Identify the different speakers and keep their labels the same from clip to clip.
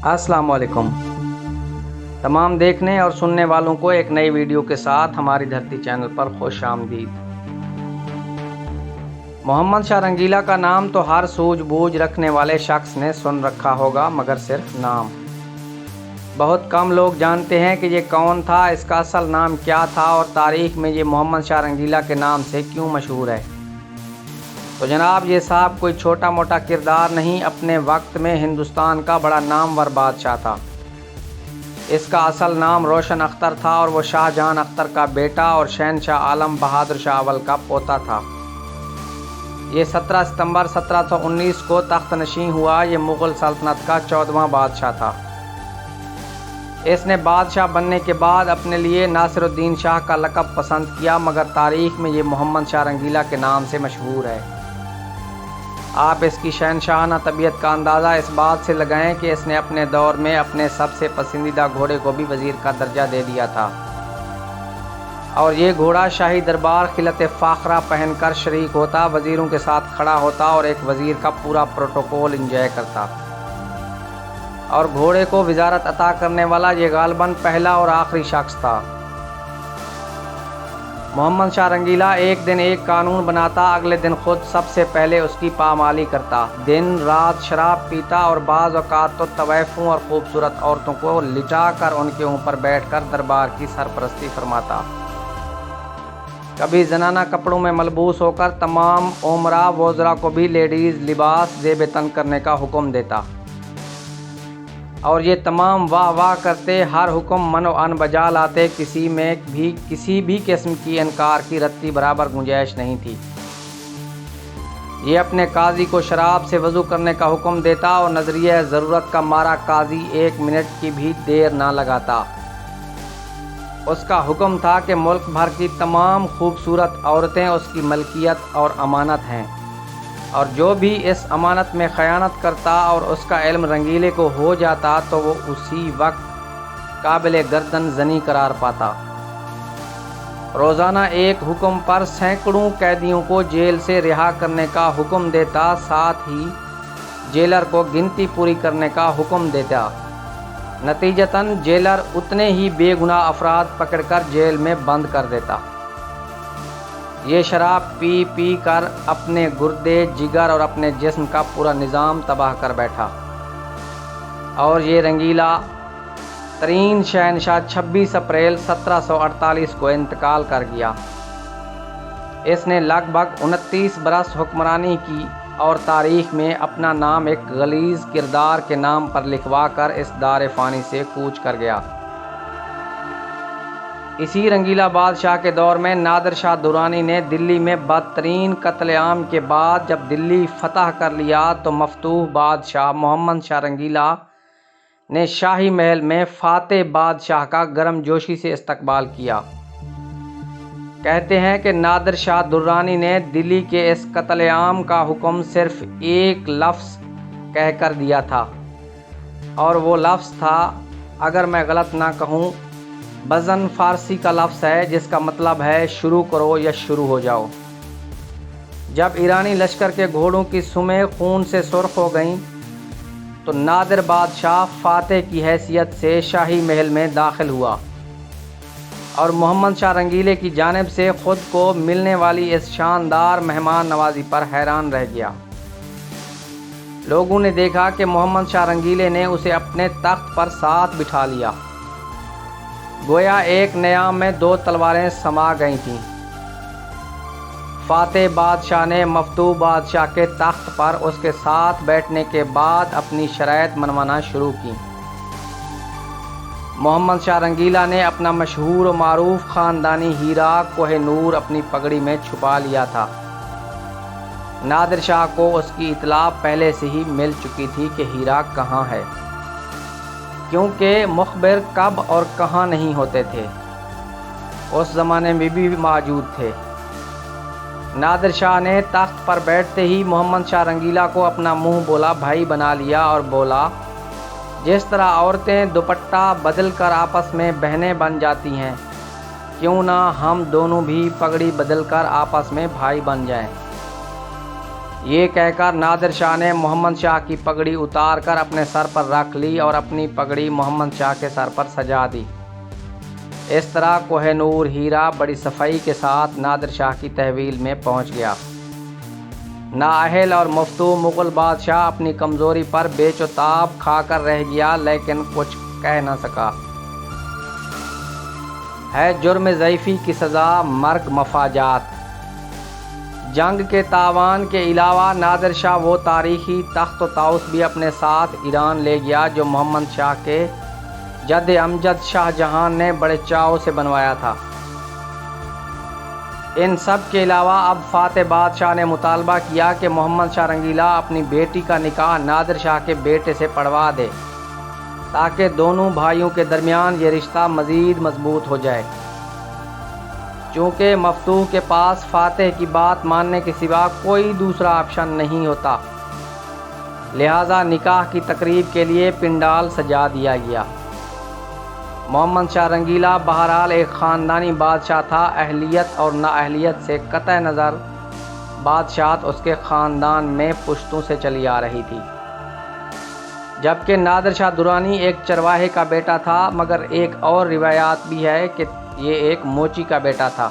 Speaker 1: अस्सलाम वालेकुम। तमाम देखने और सुनने वालों को एक नई वीडियो के साथ हमारी धरती चैनल पर खुश आमदीद। मोहम्मद शाह रंगीला का नाम तो हर सूझबूझ रखने वाले शख्स ने सुन रखा होगा, मगर सिर्फ नाम। बहुत कम लोग जानते हैं कि ये कौन था, इसका असल नाम क्या था और तारीख में ये मोहम्मद शाह रंगीला के नाम से क्यों मशहूर है। तो जनाब, ये साहब कोई छोटा मोटा किरदार नहीं, अपने वक्त में हिंदुस्तान का बड़ा नामवर बादशाह था। इसका असल नाम रोशन अख्तर था और वो शाहजहां अख्तर का बेटा और शहनशाह आलम बहादुर शाह अव्वल का पोता था। ये 17 सितंबर 1719 को तख्त नशीं हुआ। ये मुग़ल सल्तनत का 14वां बादशाह था। इसने बादशाह बनने के बाद अपने लिए नासिरुद्दीन शाह का लक़ब पसंद किया, मगर तारीख़ में ये मोहम्मद शाह रंगीला के नाम से मशहूर है। आप इसकी शहनशाहाना तबीयत का अंदाज़ा इस बात से लगाएं कि इसने अपने दौर में अपने सबसे पसंदीदा घोड़े को भी वज़ीर का दर्जा दे दिया था, और ये घोड़ा शाही दरबार खिलत फ़ाखरा पहनकर शरीक होता, वज़ीरों के साथ खड़ा होता और एक वज़ीर का पूरा प्रोटोकॉल इंजॉय करता। और घोड़े को वज़ारत अता करने वाला ये गालिबन पहला और आखिरी शख्स था। मोहम्मद शाह रंगीला एक दिन एक कानून बनाता, अगले दिन खुद सबसे पहले उसकी पामाली करता। दिन रात शराब पीता और बाज़ औक़ात तो तवैफ़ों और ख़ूबसूरत औरतों को लिटा कर उनके ऊपर बैठकर दरबार की सरपरस्ती फरमाता। कभी जनाना कपड़ों में मलबूस होकर तमाम उमरा वज़रा को भी लेडीज़ लिबास ज़ेब तन करने का हुक्म देता, और ये तमाम वाह वाह करते, हर हुक्म मनो अन बजा लाते। किसी में भी किसी भी किस्म की इनकार की रत्ती बराबर गुंजाइश नहीं थी। ये अपने काजी को शराब से वज़ू करने का हुक्म देता और नज़रिया ज़रूरत का मारा काजी 1 मिनट की भी देर ना लगाता। उसका हुक्म था कि मुल्क भर की तमाम खूबसूरत औरतें उसकी मलकियत और अमानत हैं, और जो भी इस अमानत में ख़यानत करता और उसका इल्म रंगीले को हो जाता तो वो उसी वक्त काबिल गर्दन जनी करार पाता। रोज़ाना एक हुक्म पर सैकड़ों कैदियों को जेल से रिहा करने का हुक्म देता, साथ ही जेलर को गिनती पूरी करने का हुक्म देता। नतीजतन जेलर उतने ही बेगुनाह अफराद पकड़कर जेल में बंद कर देता। ये शराब पी पी कर अपने गुर्दे, जिगर और अपने जिस्म का पूरा निज़ाम तबाह कर बैठा। और ये रंगीला तरीन शहनशाह 26 अप्रैल 1748 को इंतकाल कर गया। इसने लगभग 29 बरस हुक्मरानी की और तारीख़ में अपना नाम एक गलीज़ किरदार के नाम पर लिखवा कर इस दार फ़ानी से कूच कर गया। इसी रंगीला बादशाह के दौर में नादिर शाह दुरानी ने दिल्ली में बदतरीन कत्लेआम के बाद जब दिल्ली फतह कर लिया तो मफतूह बादशाह मोहम्मद शाह रंगीला ने शाही महल में फातेह बादशाह का गर्मजोशी से इस्तकबाल किया। कहते हैं कि नादिर शाह दुर्रानी ने दिल्ली के इस कत्लेआम का हुक्म सिर्फ एक लफ्ज़ कहकर दिया था, और वो लफ्ज़ था, अगर मैं गलत ना कहूँ, बज़न फ़ारसी का लफ्ज़ है जिसका मतलब है शुरू करो या शुरू हो जाओ। जब ईरानी लश्कर के घोड़ों की सुमें खून से सुर्ख हो गईं तो नादिर बादशाह फातेह की हैसियत से शाही महल में दाखिल हुआ और मोहम्मद शाह रंगीले की जानिब से ख़ुद को मिलने वाली इस शानदार मेहमान नवाजी पर हैरान रह गया। लोगों ने देखा कि मोहम्मद शाह रंगीले ने उसे अपने तख्त पर साथ बिठा लिया, गोया एक न्याम में 2 तलवारें समा गई थीं। फातेह बादशाह ने मफतूह बादशाह के तख्त पर उसके साथ बैठने के बाद अपनी शराइत मनवाना शुरू की। मोहम्मद शाह रंगीला ने अपना मशहूर व मारूफ ख़ानदानी हीरा कोह-ए-नूर अपनी पगड़ी में छुपा लिया था। नादिर शाह को उसकी इत्तला पहले से ही मिल चुकी थी कि हीरा कहाँ है, क्योंकि मुखबिर कब और कहाँ नहीं होते थे, उस ज़माने में भी मौजूद थे। नादिर शाह ने तख्त पर बैठते ही मोहम्मद शाह रंगीला को अपना मुंह बोला भाई बना लिया और बोला, जिस तरह औरतें दुपट्टा बदल कर आपस में बहनें बन जाती हैं, क्यों ना हम दोनों भी पगड़ी बदल कर आपस में भाई बन जाएं। یہ کہہ کر نادر شاہ نے محمد شاہ کی پگڑی اتار کر اپنے سر پر رکھ لی اور اپنی پگڑی محمد شاہ کے سر پر سجا دی۔ اس طرح کوہ نور ہیرا بڑی صفائی کے ساتھ نادر شاہ کی تحویل میں پہنچ گیا۔ نااہل اور مفتو مغل بادشاہ اپنی کمزوری پر بیچ و تاب کھا کر رہ گیا، لیکن کچھ کہہ نہ سکا۔ ہے جرم ضعیفی کی سزا مرگ مفاجات۔ جنگ کے تاوان کے علاوہ نادر شاہ وہ تاریخی تخت و طاؤس بھی اپنے ساتھ ایران لے گیا جو محمد شاہ کے جد امجد شاہ جہان نے بڑے چاؤ سے بنوایا تھا۔ ان سب کے علاوہ اب فاتح بادشاہ نے مطالبہ کیا کہ محمد شاہ رنگیلا اپنی بیٹی کا نکاح نادر شاہ کے بیٹے سے پڑھوا دے تاکہ دونوں بھائیوں کے درمیان یہ رشتہ مزید مضبوط ہو جائے۔ چونکہ مفتوح کے پاس فاتح کی بات ماننے کے سوا کوئی دوسرا آپشن نہیں ہوتا، لہذا نکاح کی تقریب کے لیے پنڈال سجا دیا گیا۔ محمد شاہ رنگیلا بہرحال ایک خاندانی بادشاہ تھا، اہلیت اور نااہلیت سے قطع نظر بادشاہت اس کے خاندان میں پشتوں سے چلی آ رہی تھی۔ جبکہ نادر شاہ درانی ایک چرواہے کا بیٹا تھا، مگر ایک اور روایات بھی ہے کہ یہ ایک موچی کا بیٹا تھا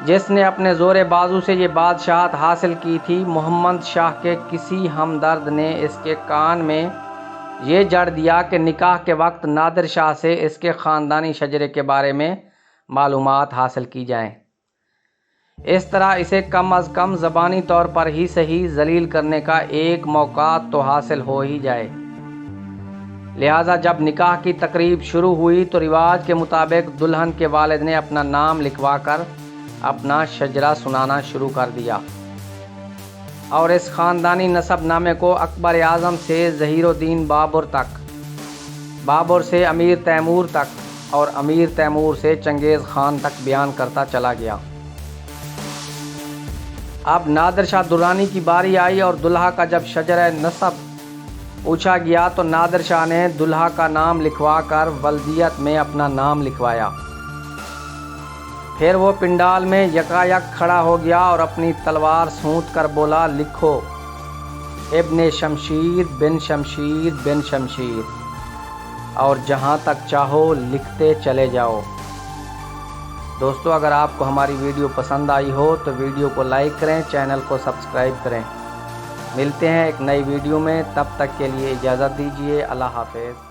Speaker 1: جس نے اپنے زور بازو سے یہ بادشاہت حاصل کی تھی۔ محمد شاہ کے کسی ہمدرد نے اس کے کان میں یہ جڑ دیا کہ نکاح کے وقت نادر شاہ سے اس کے خاندانی شجرے کے بارے میں معلومات حاصل کی جائیں، اس طرح اسے کم از کم زبانی طور پر ہی صحیح ذلیل کرنے کا ایک موقع تو حاصل ہو ہی جائے۔ لہٰذا جب نکاح کی تقریب شروع ہوئی تو رواج کے مطابق دلہن کے والد نے اپنا نام لکھوا کر اپنا شجرہ سنانا شروع کر دیا اور اس خاندانی نسب نامے کو اکبر اعظم سے ظہیر الدین بابر تک، بابر سے امیر تیمور تک اور امیر تیمور سے چنگیز خان تک بیان کرتا چلا گیا۔ اب نادر شاہ درانی کی باری آئی اور دلہا کا جب شجرہ نسب پوچھا گیا تو نادر شاہ نے دلہا کا نام لکھوا کر ولدیت میں اپنا نام لکھوایا۔ پھر وہ پنڈال میں یکایک کھڑا ہو گیا اور اپنی تلوار سونت کر بولا، لکھو ابن شمشیر بن شمشیر بن شمشیر، اور جہاں تک چاہو لکھتے چلے جاؤ۔ دوستو، اگر آپ کو ہماری ویڈیو پسند آئی ہو تو ویڈیو کو لائک کریں، چینل کو سبسکرائب کریں۔ ملتے ہیں ایک نئی ویڈیو میں، تب تک کے لیے اجازت دیجیے۔ اللہ حافظ۔